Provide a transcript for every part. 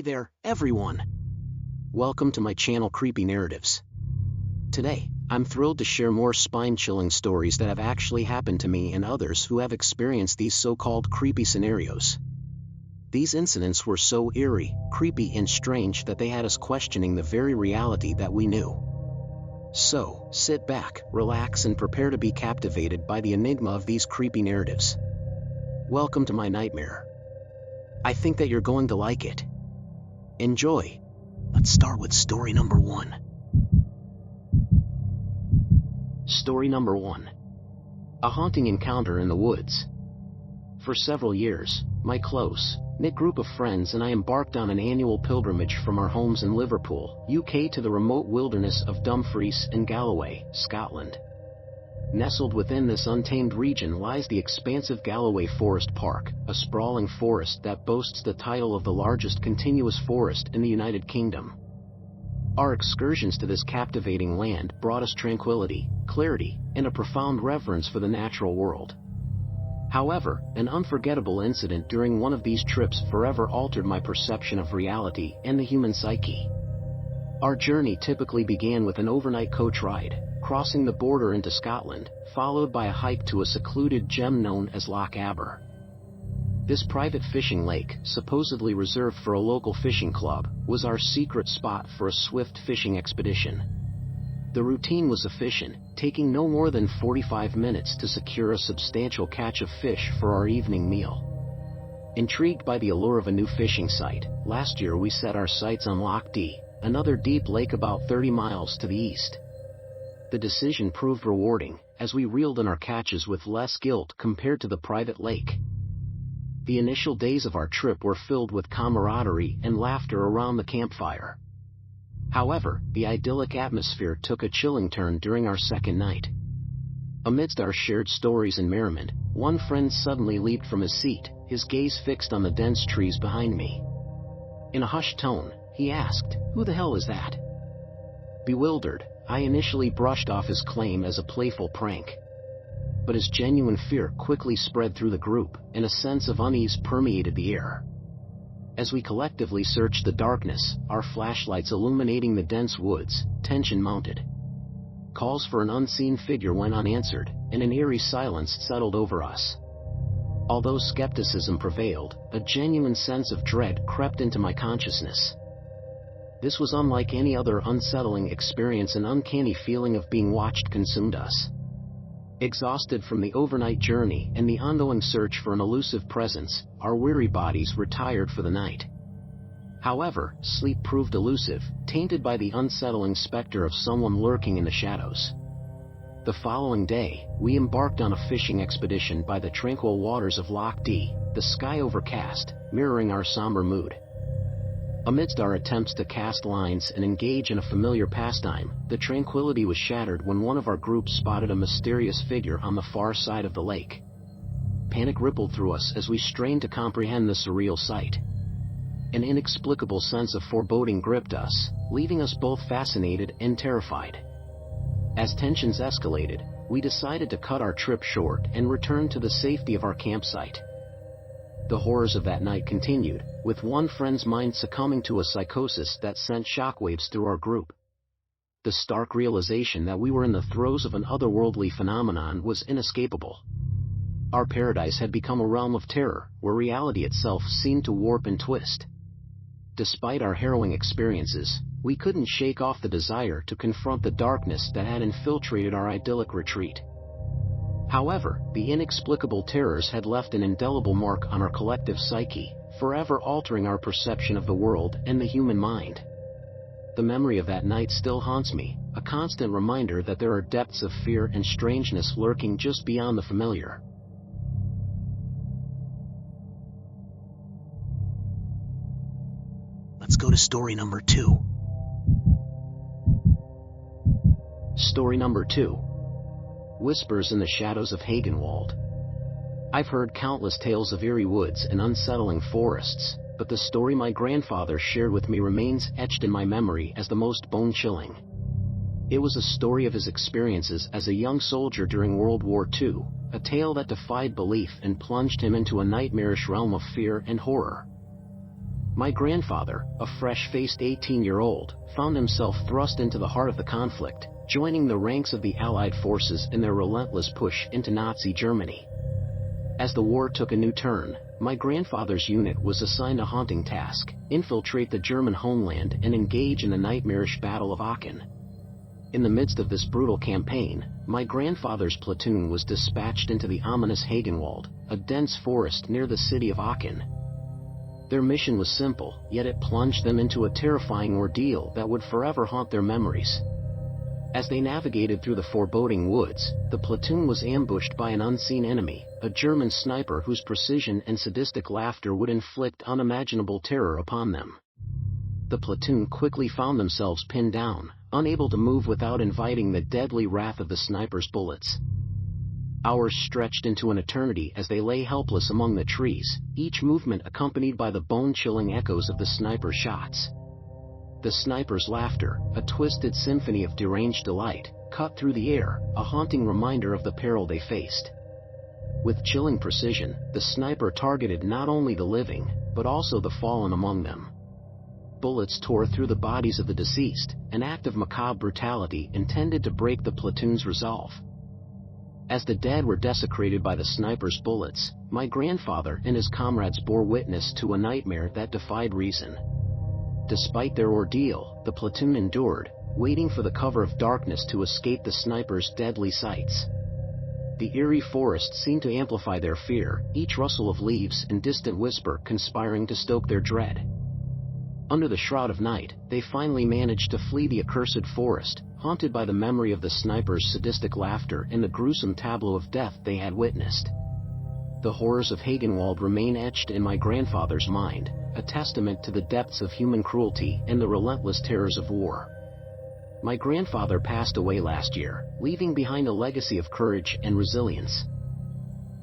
there, everyone! Welcome to my channel Creepy Narratives. Today, I'm thrilled to share more spine-chilling stories that have actually happened to me and others who have experienced these so-called creepy scenarios. These incidents were so eerie, creepy and strange that they had us questioning the very reality that we knew. So, sit back, relax and prepare to be captivated by the enigma of these creepy narratives. Welcome to my nightmare. I think that you're going to like it. Enjoy. Let's start with story number 1. Story number 1. A haunting encounter in the woods. For several years, my close-knit group of friends and I embarked on an annual pilgrimage from our homes in Liverpool, UK to the remote wilderness of Dumfries in Galloway, Scotland. Nestled within this untamed region lies the expansive Galloway Forest Park, a sprawling forest that boasts the title of the largest continuous forest in the United Kingdom. Our excursions to this captivating land brought us tranquility, clarity, and a profound reverence for the natural world. However, an unforgettable incident during one of these trips forever altered my perception of reality and the human psyche. Our journey typically began with an overnight coach ride, crossing the border into Scotland, followed by a hike to a secluded gem known as Loch Aber. This private fishing lake, supposedly reserved for a local fishing club, was our secret spot for a swift fishing expedition. The routine was efficient, taking no more than 45 minutes to secure a substantial catch of fish for our evening meal. Intrigued by the allure of a new fishing site, last year we set our sights on Loch Dee, another deep lake about 30 miles to the east. The decision proved rewarding, as we reeled in our catches with less guilt compared to the private lake. The initial days of our trip were filled with camaraderie and laughter around the campfire. However, the idyllic atmosphere took a chilling turn during our second night. Amidst our shared stories and merriment, one friend suddenly leaped from his seat, his gaze fixed on the dense trees behind me. In a hushed tone, he asked, "Who the hell is that?" Bewildered, I initially brushed off his claim as a playful prank. But his genuine fear quickly spread through the group, and a sense of unease permeated the air. As we collectively searched the darkness, our flashlights illuminating the dense woods, tension mounted. Calls for an unseen figure went unanswered, and an eerie silence settled over us. Although skepticism prevailed, a genuine sense of dread crept into my consciousness. This was unlike any other unsettling experience. An uncanny feeling of being watched consumed us. Exhausted from the overnight journey and the ongoing search for an elusive presence, our weary bodies retired for the night. However, sleep proved elusive, tainted by the unsettling specter of someone lurking in the shadows. The following day, we embarked on a fishing expedition by the tranquil waters of Loch Dee, the sky overcast, mirroring our somber mood. Amidst our attempts to cast lines and engage in a familiar pastime, the tranquility was shattered when one of our group spotted a mysterious figure on the far side of the lake. Panic rippled through us as we strained to comprehend the surreal sight. An inexplicable sense of foreboding gripped us, leaving us both fascinated and terrified. As tensions escalated, we decided to cut our trip short and return to the safety of our campsite. The horrors of that night continued, with one friend's mind succumbing to a psychosis that sent shockwaves through our group. The stark realization that we were in the throes of an otherworldly phenomenon was inescapable. Our paradise had become a realm of terror, where reality itself seemed to warp and twist. Despite our harrowing experiences, we couldn't shake off the desire to confront the darkness that had infiltrated our idyllic retreat. However, the inexplicable terrors had left an indelible mark on our collective psyche, forever altering our perception of the world and the human mind. The memory of that night still haunts me, a constant reminder that there are depths of fear and strangeness lurking just beyond the familiar. Let's go to story number 2. Story number 2. Whispers in the Shadows of Hagenwald. I've heard countless tales of eerie woods and unsettling forests, but the story my grandfather shared with me remains etched in my memory as the most bone-chilling. It was a story of his experiences as a young soldier during World War II, a tale that defied belief and plunged him into a nightmarish realm of fear and horror. My grandfather, a fresh-faced 18-year-old, found himself thrust into the heart of the conflict, joining the ranks of the Allied forces in their relentless push into Nazi Germany. As the war took a new turn, my grandfather's unit was assigned a haunting task: infiltrate the German homeland and engage in the nightmarish Battle of Aachen. In the midst of this brutal campaign, my grandfather's platoon was dispatched into the ominous Hagenwald, a dense forest near the city of Aachen. Their mission was simple, yet it plunged them into a terrifying ordeal that would forever haunt their memories. As they navigated through the foreboding woods, the platoon was ambushed by an unseen enemy, a German sniper whose precision and sadistic laughter would inflict unimaginable terror upon them. The platoon quickly found themselves pinned down, unable to move without inviting the deadly wrath of the sniper's bullets. Hours stretched into an eternity as they lay helpless among the trees, each movement accompanied by the bone-chilling echoes of the sniper's shots. The sniper's laughter, a twisted symphony of deranged delight, cut through the air, a haunting reminder of the peril they faced. With chilling precision, the sniper targeted not only the living, but also the fallen among them. Bullets tore through the bodies of the deceased, an act of macabre brutality intended to break the platoon's resolve. As the dead were desecrated by the sniper's bullets, my grandfather and his comrades bore witness to a nightmare that defied reason. Despite their ordeal, the platoon endured, waiting for the cover of darkness to escape the sniper's deadly sights. The eerie forest seemed to amplify their fear, each rustle of leaves and distant whisper conspiring to stoke their dread. Under the shroud of night, they finally managed to flee the accursed forest, haunted by the memory of the sniper's sadistic laughter and the gruesome tableau of death they had witnessed. The horrors of Hagenwald remain etched in my grandfather's mind, a testament to the depths of human cruelty and the relentless terrors of war. My grandfather passed away last year, leaving behind a legacy of courage and resilience.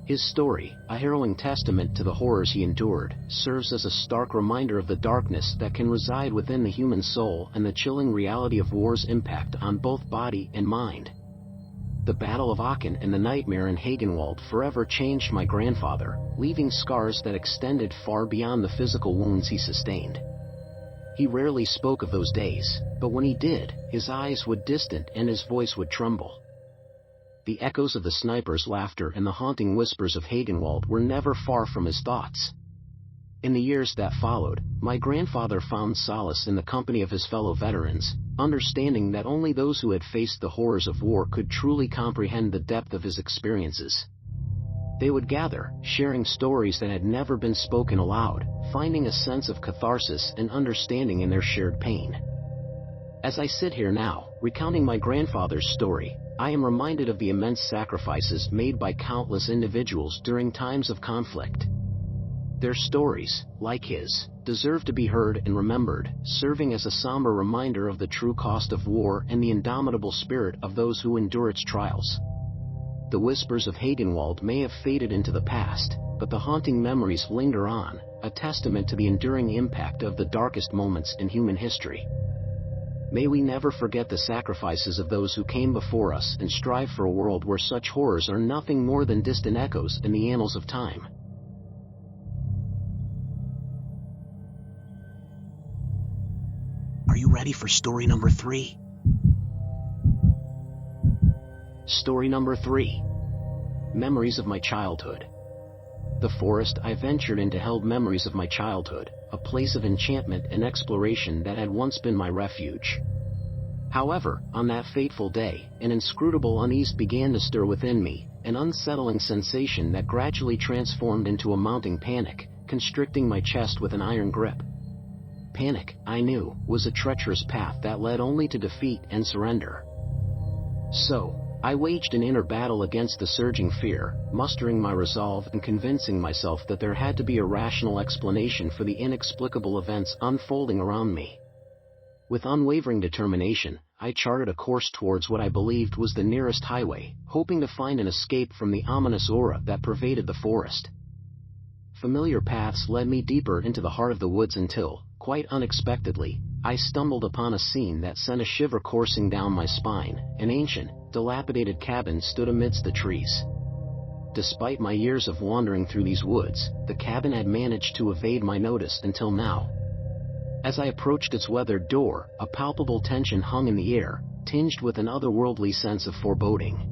His story, a harrowing testament to the horrors he endured, serves as a stark reminder of the darkness that can reside within the human soul and the chilling reality of war's impact on both body and mind. The Battle of Aachen and the nightmare in Hagenwald forever changed my grandfather, leaving scars that extended far beyond the physical wounds he sustained. He rarely spoke of those days, but when he did, his eyes would distant and his voice would tremble. The echoes of the sniper's laughter and the haunting whispers of Hagenwald were never far from his thoughts. In the years that followed, my grandfather found solace in the company of his fellow veterans, understanding that only those who had faced the horrors of war could truly comprehend the depth of his experiences. They would gather, sharing stories that had never been spoken aloud, finding a sense of catharsis and understanding in their shared pain. As I sit here now, recounting my grandfather's story, I am reminded of the immense sacrifices made by countless individuals during times of conflict. Their stories, like his, deserve to be heard and remembered, serving as a somber reminder of the true cost of war and the indomitable spirit of those who endure its trials. The whispers of Hagenwald may have faded into the past, but the haunting memories linger on, a testament to the enduring impact of the darkest moments in human history. May we never forget the sacrifices of those who came before us and strive for a world where such horrors are nothing more than distant echoes in the annals of time. Are you ready for story number 3? Story number 3. Memories of my childhood. The forest I ventured into held memories of my childhood, a place of enchantment and exploration that had once been my refuge. However, on that fateful day, an inscrutable unease began to stir within me, an unsettling sensation that gradually transformed into a mounting panic, constricting my chest with an iron grip. Panic, I knew, was a treacherous path that led only to defeat and surrender. So, I waged an inner battle against the surging fear, mustering my resolve and convincing myself that there had to be a rational explanation for the inexplicable events unfolding around me. With unwavering determination, I charted a course towards what I believed was the nearest highway, hoping to find an escape from the ominous aura that pervaded the forest. Familiar paths led me deeper into the heart of the woods until, quite unexpectedly, I stumbled upon a scene that sent a shiver coursing down my spine. An ancient, dilapidated cabin stood amidst the trees. Despite my years of wandering through these woods, the cabin had managed to evade my notice until now. As I approached its weathered door, a palpable tension hung in the air, tinged with an otherworldly sense of foreboding.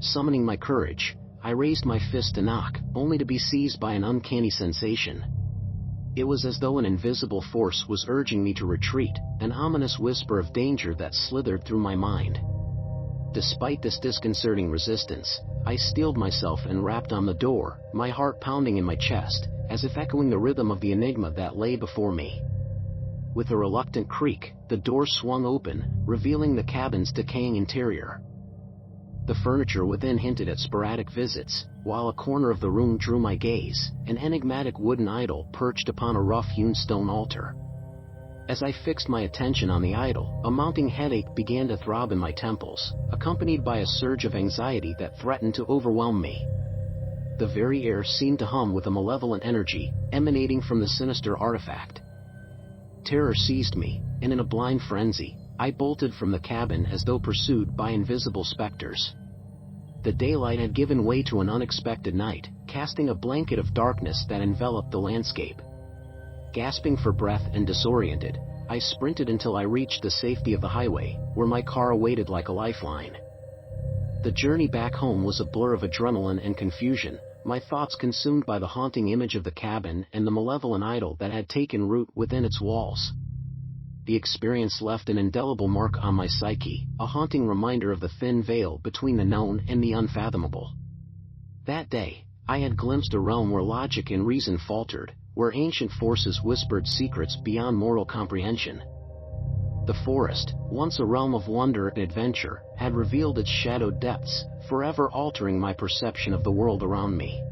Summoning my courage, I raised my fist to knock, only to be seized by an uncanny sensation. It was as though an invisible force was urging me to retreat, an ominous whisper of danger that slithered through my mind. Despite this disconcerting resistance, I steeled myself and rapped on the door, my heart pounding in my chest, as if echoing the rhythm of the enigma that lay before me. With a reluctant creak, the door swung open, revealing the cabin's decaying interior. The furniture within hinted at sporadic visits, while a corner of the room drew my gaze, an enigmatic wooden idol perched upon a rough-hewn stone altar. As I fixed my attention on the idol, a mounting headache began to throb in my temples, accompanied by a surge of anxiety that threatened to overwhelm me. The very air seemed to hum with a malevolent energy, emanating from the sinister artifact. Terror seized me, and in a blind frenzy, I bolted from the cabin as though pursued by invisible specters. The daylight had given way to an unexpected night, casting a blanket of darkness that enveloped the landscape. Gasping for breath and disoriented, I sprinted until I reached the safety of the highway, where my car awaited like a lifeline. The journey back home was a blur of adrenaline and confusion, my thoughts consumed by the haunting image of the cabin and the malevolent idol that had taken root within its walls. The experience left an indelible mark on my psyche, a haunting reminder of the thin veil between the known and the unfathomable. That day, I had glimpsed a realm where logic and reason faltered, where ancient forces whispered secrets beyond mortal comprehension. The forest, once a realm of wonder and adventure, had revealed its shadowed depths, forever altering my perception of the world around me.